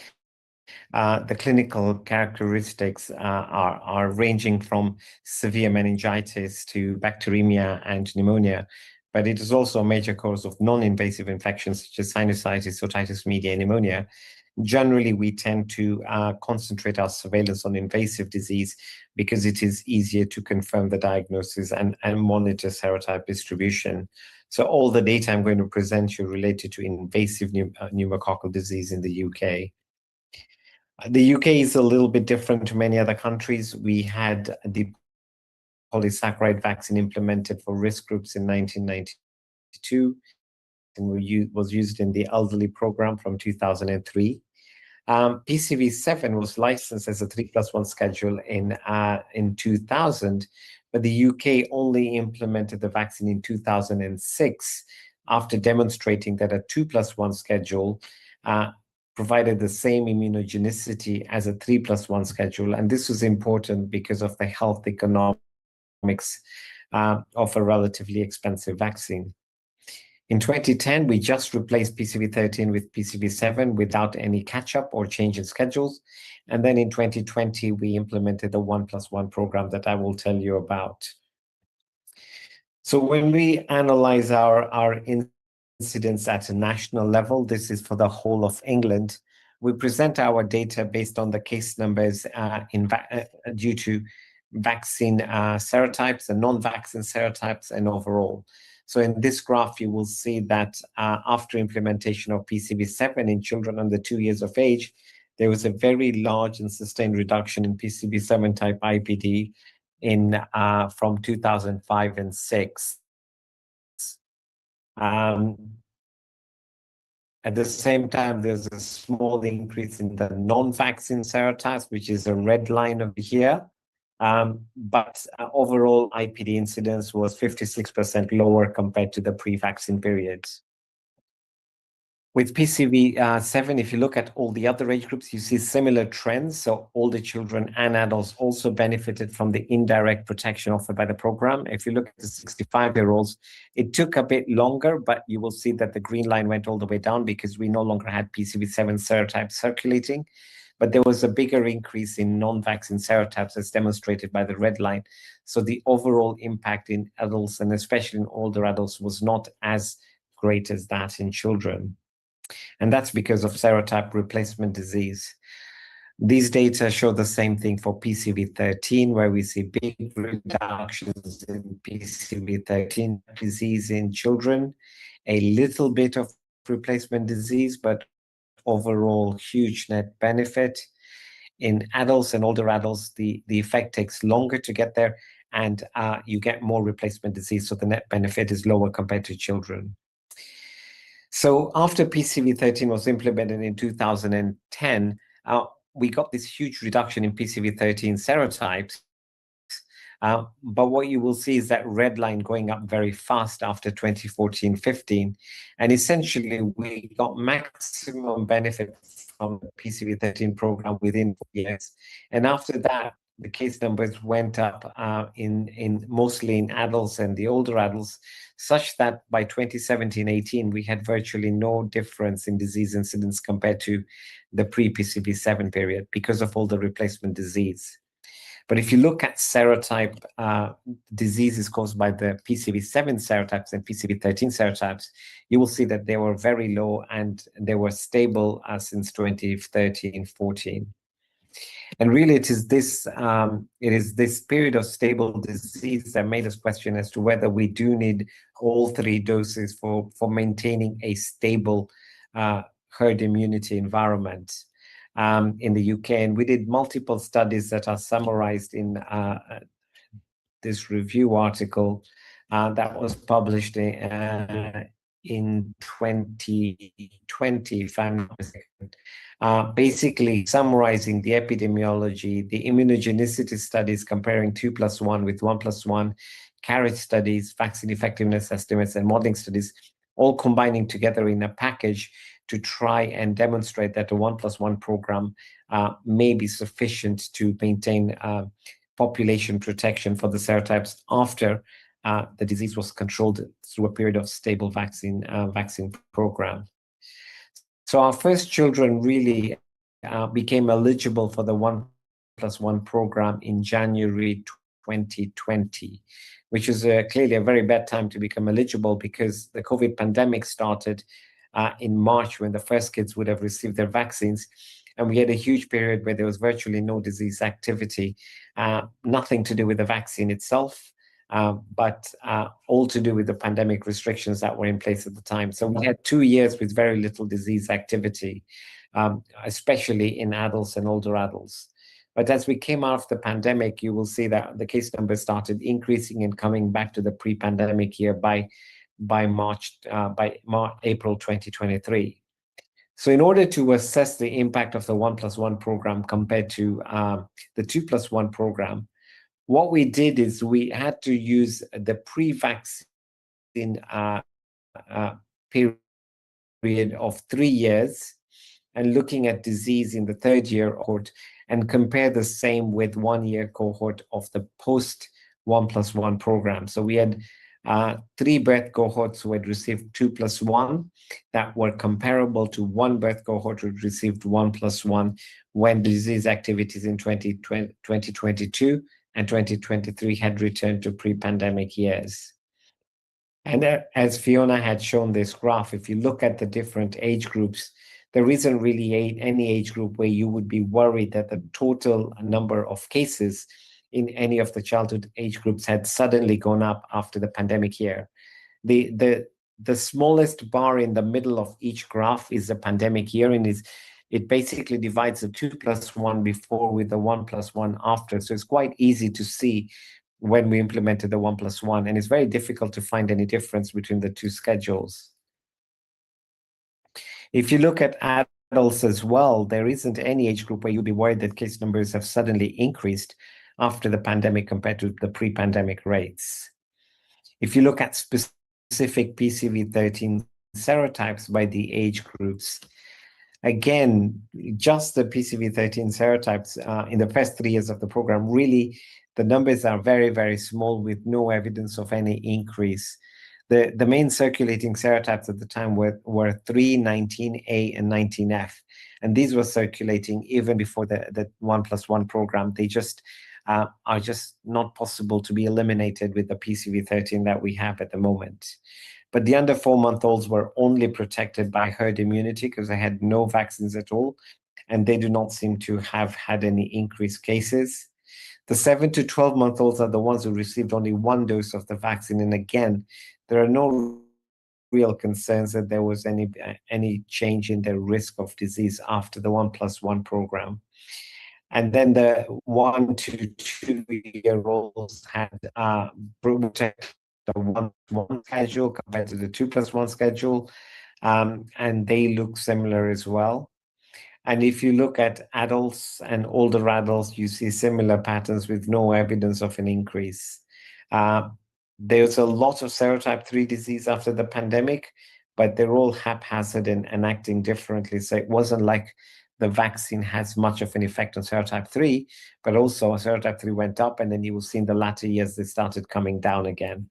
the clinical characteristics are ranging from severe meningitis to bacteremia and pneumonia, but it is also a major cause of non-invasive infections such as sinusitis, otitis media, and pneumonia. Generally, we tend to concentrate our surveillance on invasive disease because it is easier to confirm the diagnosis and monitor serotype distribution. So all the data I'm going to present you related to invasive pneumococcal disease in the UK. The UK is a little bit different to many other countries. We had the polysaccharide vaccine implemented for risk groups in 1992 and was used in the elderly program from 2003. PCV7 was licensed as a 3+1 schedule in 2000, but the UK only implemented the vaccine in 2006 after demonstrating that a 2+1 schedule provided the same immunogenicity as a 3+1 schedule. And this was important because of the health economics of a relatively expensive vaccine. In 2010, we just replaced PCV13 with PCV7 without any catch-up or change in schedules. And then in 2020, we implemented the 1+1 program that I will tell you about. So when we analyze our incidence at a national level, this is for the whole of England, we present our data based on the case numbers due to vaccine serotypes and non-vaccine serotypes and overall. So in this graph, you will see that after implementation of PCV7 in children under 2 years of age, there was a very large and sustained reduction in PCV7 type IPD from 2005 and 6. At the same time, there's a small increase in the non-vaccine serotypes, which is a red line over here. But overall IPD incidence was 56% lower compared to the pre-vaccine periods. With PCV7, if you look at all the other age groups, you see similar trends. So older children and adults also benefited from the indirect protection offered by the program. If you look at the 65-year-olds, it took a bit longer, but you will see that the green line went all the way down because we no longer had PCV7 serotypes circulating. But there was a bigger increase in non-vaccine serotypes as demonstrated by the red line. So the overall impact in adults and especially in older adults was not as great as that in children. And that's because of serotype replacement disease. These data show the same thing for PCV13, where we see big reductions in PCV13 disease in children, a little bit of replacement disease, but overall huge net benefit. In adults and older adults, the effect takes longer to get there, and you get more replacement disease, so the net benefit is lower compared to children. So after PCV13 was implemented in 2010, we got this huge reduction in PCV13 serotypes. But what you will see is that red line going up very fast after 2014-15. And essentially, we got maximum benefit from the PCV13 program within 4 years. And after that, the case numbers went up mostly in adults and the older adults, such that by 2017-18, we had virtually no difference in disease incidence compared to the pre-PCV7 period because of all the replacement disease. But if you look at serotype diseases caused by the PCV7 serotypes and PCV13 serotypes, you will see that they were very low and they were stable since 2013-14. And really, it is this period of stable disease that made us question as to whether we do need all 3 doses for maintaining a stable herd immunity environment. In the UK, and we did multiple studies that are summarized in this review article that was published in 2020, if I'm not mistaken, basically summarizing the epidemiology, the immunogenicity studies comparing 2+1 with 1+1, carriage studies, vaccine effectiveness estimates, and modeling studies, all combining together in a package to try and demonstrate that a 1+1 program may be sufficient to maintain population protection for the serotypes after the disease was controlled through a period of stable vaccine program. So our first children really became eligible for the 1+1 program in January 2020, which is clearly a very bad time to become eligible because the COVID pandemic started in March when the first kids would have received their vaccines. And we had a huge period where there was virtually no disease activity, nothing to do with the vaccine itself, but all to do with the pandemic restrictions that were in place at the time. So we had 2 years with very little disease activity, especially in adults and older adults. But as we came out of the pandemic, you will see that the case numbers started increasing and coming back to the pre-pandemic year by April 2023. So in order to assess the impact of the 1+1 program compared to the 2+1 program, what we did is we had to use the pre-vaccine period of 3 years and looking at disease in the 3rd year cohort and compare the same with 1 year cohort of the post 1+1 program. So we had 3 birth cohorts who had received 2+1 that were comparable to 1 birth cohort who received 1+1 when disease activities in 2022 and 2023 had returned to pre-pandemic years. And as Fiona had shown this graph, if you look at the different age groups, there isn't really any age group where you would be worried that the total number of cases in any of the childhood age groups had suddenly gone up after the pandemic year. The smallest bar in the middle of each graph is the pandemic year, and it basically divides the 2+1 before with the 1+1 after. So it's quite easy to see when we implemented the 1+1, and it's very difficult to find any difference between the 2 schedules. If you look at adults as well, there isn't any age group where you'd be worried that case numbers have suddenly increased after the pandemic compared to the pre-pandemic rates. If you look at specific PCV13 serotypes by the age groups, again, just the PCV13 serotypes in the first 3 years of the program, really, the numbers are very, very small with no evidence of any increase. The main circulating serotypes at the time were 3, 19A, and 19F. And these were circulating even before the 1+1 program. They just are just not possible to be eliminated with the PCV13 that we have at the moment. But the under 4-month-olds were only protected by herd immunity because they had no vaccines at all, and they do not seem to have had any increased cases. The 7 to 12-month-olds are the ones who received only 1 dose of the vaccine. And again, there are no real concerns that there was any change in their risk of disease after the 1+1 program. And then the 1 to 2-year-olds had protected the 1+1 schedule compared to the 2+1 schedule, and they look similar as well. And if you look at adults and older adults, you see similar patterns with no evidence of an increase. There's a lot of serotype 3 disease after the pandemic, but they're all haphazard and acting differently. So it wasn't like the vaccine has much of an effect on serotype 3, but also serotype 3 went up, and then you will see in the latter years they started coming down again.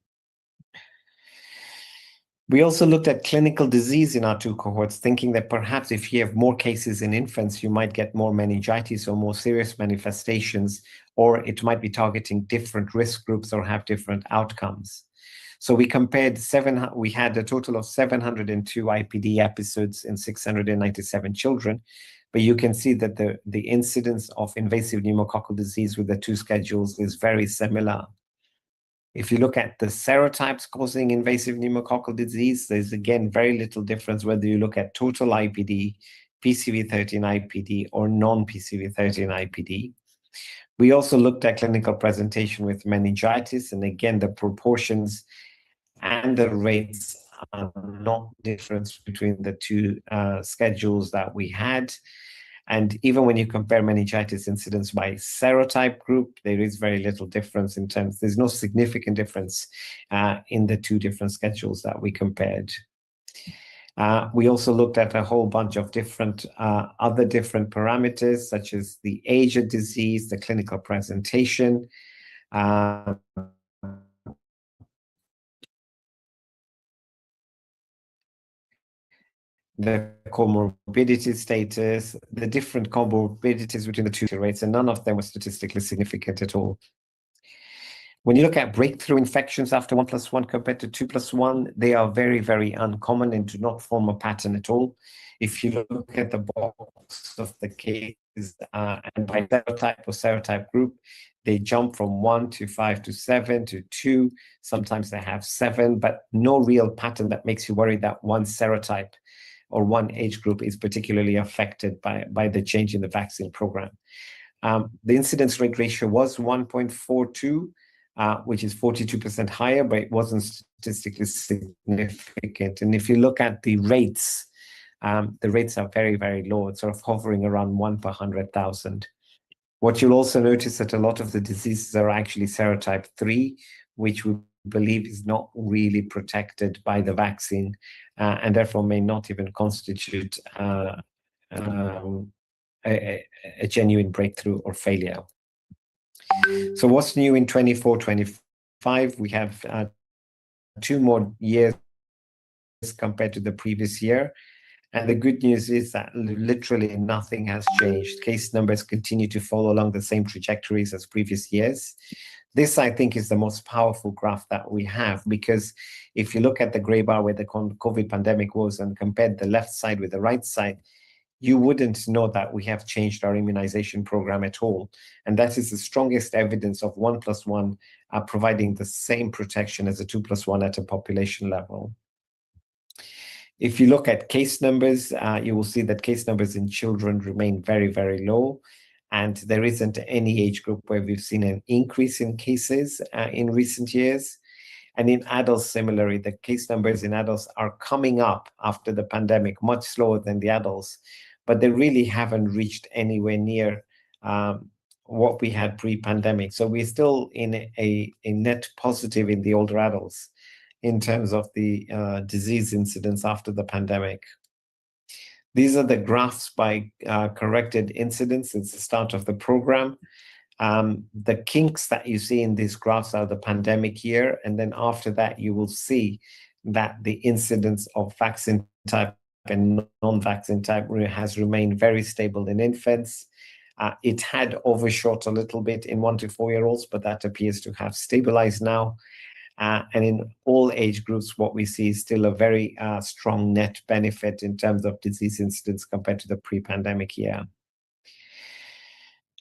We also looked at clinical disease in our 2 cohorts, thinking that perhaps if you have more cases in infants, you might get more meningitis or more serious manifestations, or it might be targeting different risk groups or have different outcomes. So we compared we had a total of 702 IPD episodes in 697 children, but you can see that the incidence of invasive pneumococcal disease with the 2 schedules is very similar. If you look at the serotypes causing invasive pneumococcal disease, there's again very little difference whether you look at total IPD, PCV13 IPD, or non-PCV13 IPD. We also looked at clinical presentation with meningitis, and again, the proportions and the rates are not different between the 2 schedules that we had. And even when you compare meningitis incidence by serotype group, there is very little difference in terms, there's no significant difference in the 2 different schedules that we compared. We also looked at a whole bunch of different other different parameters, such as the age of disease, the clinical presentation, the comorbidity status, the different comorbidities between the 2 rates, and none of them were statistically significant at all. When you look at breakthrough infections after 1+1 compared to 2+1, they are very, very uncommon and do not form a pattern at all. If you look at the box of the cases and by serotype or serotype group, they jump from 1 to 5 to 7 to 2. Sometimes they have 7, but no real pattern that makes you worry that one serotype or one age group is particularly affected by the change in the vaccine program. The incidence rate ratio was 1.42, which is 42% higher, but it wasn't statistically significant. And if you look at the rates are very, very low. It's sort of hovering around 1 per 100,000. What you'll also notice that a lot of the diseases are actually serotype 3, which we believe is not really protected by the vaccine, and therefore may not even constitute a genuine breakthrough or failure. So what's new in 24-25? We have 2 more years compared to the previous year. And the good news is that literally nothing has changed. Case numbers continue to follow along the same trajectories as previous years. This, I think, is the most powerful graph that we have, because if you look at the gray bar where the COVID pandemic was and compared the left side with the right side, you wouldn't know that we have changed our immunization program at all. And that is the strongest evidence of 1+1 providing the same protection as a 2+1 at a population level. If you look at case numbers, you will see that case numbers in children remain very, very low. And there isn't any age group where we've seen an increase in cases in recent years. And in adults, similarly, the case numbers in adults are coming up after the pandemic, much slower than the adults, but they really haven't reached anywhere near what we had pre-pandemic. So we're still in a net positive in the older adults in terms of the disease incidence after the pandemic. These are the graphs by corrected incidence since the start of the program. The kinks that you see in these graphs are the pandemic year, and then after that you will see that the incidence of vaccine type and non-vaccine type has remained very stable in infants. It had overshot a little bit in 1 to 4-year-olds, but that appears to have stabilized now. And in all age groups, what we see is still a very strong net benefit in terms of disease incidence compared to the pre-pandemic year.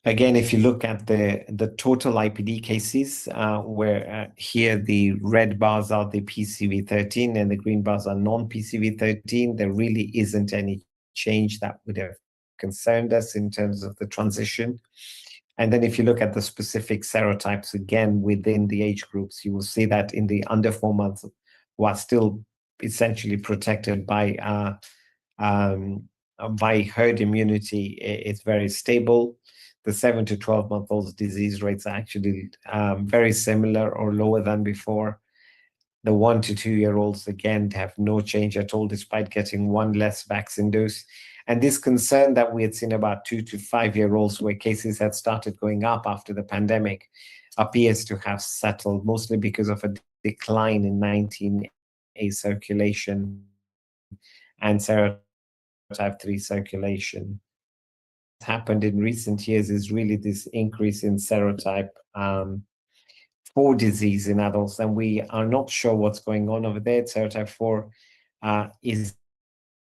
Again, if you look at the total IPD cases, where here the red bars are the PCV13 and the green bars are non-PCV13, there really isn't any change that would have concerned us in terms of the transition. And then if you look at the specific serotypes, again, within the age groups, you will see that in the under 4 months, who are still essentially protected by by herd immunity, it's very stable. The 7 to 12-month-olds disease rates are actually very similar or lower than before. The 1 to 2-year-olds, again, have no change at all, despite getting one less vaccine dose. And this concern that we had seen about 2 to 5-year-olds, where cases had started going up after the pandemic, appears to have settled, mostly because of a decline in 19A circulation and serotype 3 circulation. What happened in recent years is really this increase in serotype 4 disease in adults, and we are not sure what's going on over there. Serotype 4 is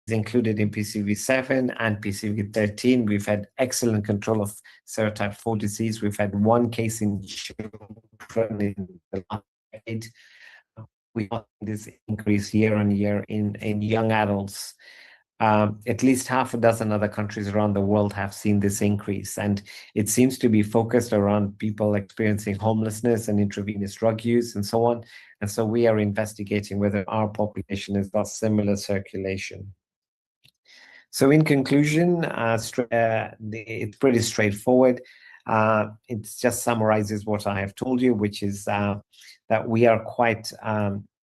included in PCV7 and PCV13. We've had excellent control of serotype 4 disease. We've had one case in children in the last decade. We got this increase year on year in young adults. At least half a dozen other countries around the world have seen this increase, and it seems to be focused around people experiencing homelessness and intravenous drug use and so on. And so we are investigating whether our population has got similar circulation. So in conclusion, it's pretty straightforward. It just summarizes what I have told you, which is that we are quite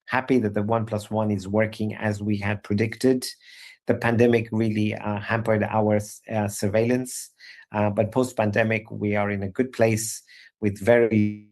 happy that the 1+1 is working as we had predicted. The pandemic really hampered our surveillance, but post-pandemic, we are in a good place with very